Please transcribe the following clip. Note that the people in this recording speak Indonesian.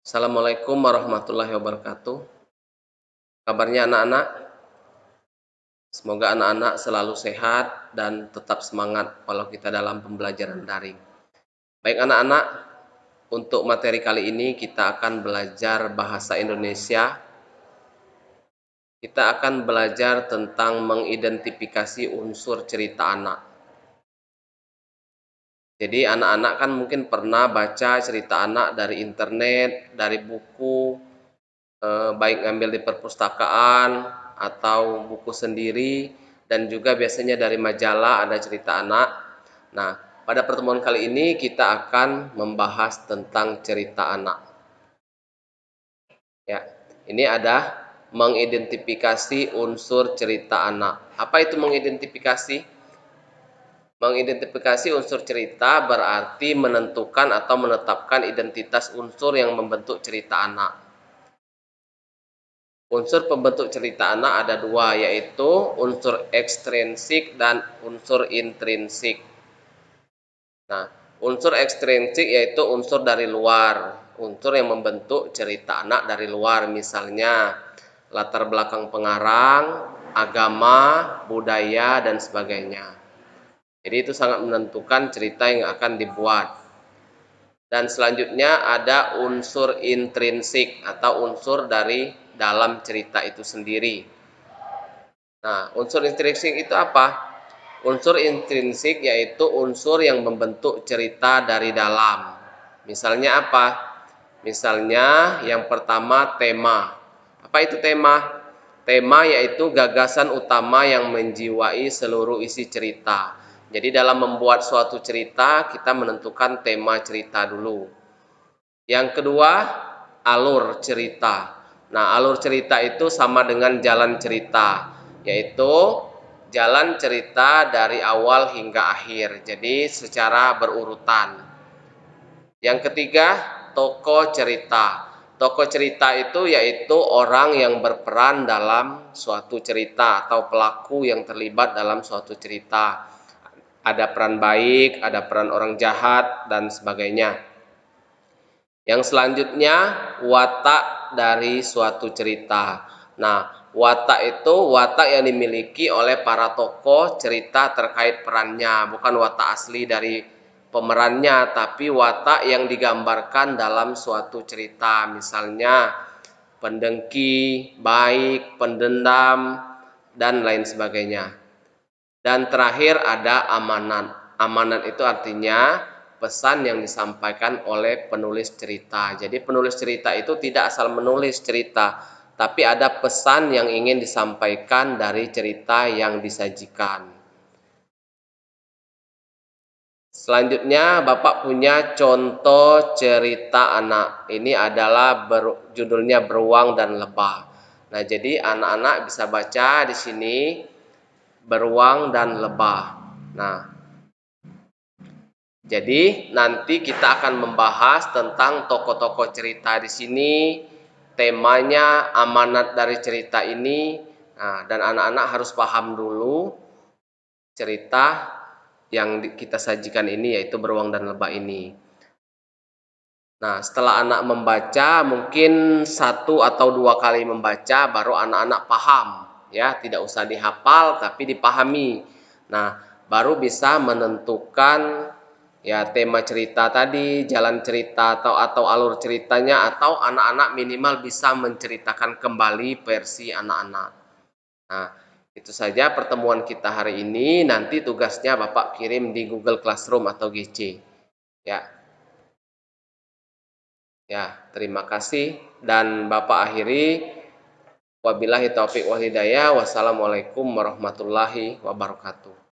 Assalamualaikum warahmatullahi wabarakatuh. Kabarnya anak-anak? Semoga anak-anak selalu sehat dan tetap semangat walau kita dalam pembelajaran daring. Baik anak-anak, untuk materi kali ini kita akan belajar bahasa Indonesia. Kita akan belajar tentang mengidentifikasi unsur cerita anak. Jadi anak-anak kan mungkin pernah baca cerita anak dari internet, dari buku, baik ngambil di perpustakaan atau buku sendiri, dan juga biasanya dari majalah ada cerita anak. Nah, pada pertemuan kali ini kita akan membahas tentang cerita anak. Ya, ini ada mengidentifikasi unsur cerita anak. Apa itu mengidentifikasi? Mengidentifikasi unsur cerita berarti menentukan atau menetapkan identitas unsur yang membentuk cerita anak. Unsur pembentuk cerita anak ada dua, yaitu unsur ekstrinsik dan unsur intrinsik. Nah, unsur ekstrinsik yaitu unsur dari luar, unsur yang membentuk cerita anak dari luar, misalnya latar belakang pengarang, agama, budaya, dan sebagainya. Jadi itu sangat menentukan cerita yang akan dibuat. Dan selanjutnya ada unsur intrinsik atau unsur dari dalam cerita itu sendiri. Nah, unsur intrinsik itu apa? Unsur intrinsik yaitu unsur yang membentuk cerita dari dalam. Misalnya apa? Misalnya yang pertama tema. Apa itu tema? Tema yaitu gagasan utama yang menjiwai seluruh isi cerita. Jadi dalam membuat suatu cerita, kita menentukan tema cerita dulu. Yang kedua, alur cerita. Nah, alur cerita itu sama dengan jalan cerita, yaitu jalan cerita dari awal hingga akhir. Jadi secara berurutan. Yang ketiga, tokoh cerita. Tokoh cerita itu yaitu orang yang berperan dalam suatu cerita atau pelaku yang terlibat dalam suatu cerita. Ada peran baik, ada peran orang jahat, dan sebagainya. Yang selanjutnya, watak dari suatu cerita. Nah, watak itu watak yang dimiliki oleh para tokoh cerita terkait perannya, bukan watak asli dari pemerannya, tapi watak yang digambarkan dalam suatu cerita. Misalnya, pendengki, baik, pendendam, dan lain sebagainya. Dan terakhir ada amanat. Amanat itu artinya pesan yang disampaikan oleh penulis cerita. Jadi penulis cerita itu tidak asal menulis cerita, tapi ada pesan yang ingin disampaikan dari cerita yang disajikan. Selanjutnya Bapak punya contoh cerita anak. Ini adalah judulnya Beruang dan Lebah. Nah, jadi anak-anak bisa baca di sini Beruang dan Lebah. Nah, jadi nanti kita akan membahas tentang tokoh-tokoh cerita di sini, temanya, amanat dari cerita ini. Nah, dan anak-anak harus paham dulu cerita yang kita sajikan ini, yaitu Beruang dan Lebah ini. Nah, setelah anak membaca, mungkin 1 atau 2 kali membaca, baru anak-anak paham. Ya, tidak usah dihafal, tapi dipahami. Nah, baru bisa menentukan ya tema cerita tadi, jalan cerita atau alur ceritanya, atau anak-anak minimal bisa menceritakan kembali versi anak-anak. Nah, itu saja pertemuan kita hari ini. Nanti tugasnya Bapak kirim di Google Classroom atau GC. Ya, terima kasih dan Bapak akhiri. Wabillahi taufiq wal hidayah. Wassalamualaikum warahmatullahi wabarakatuh.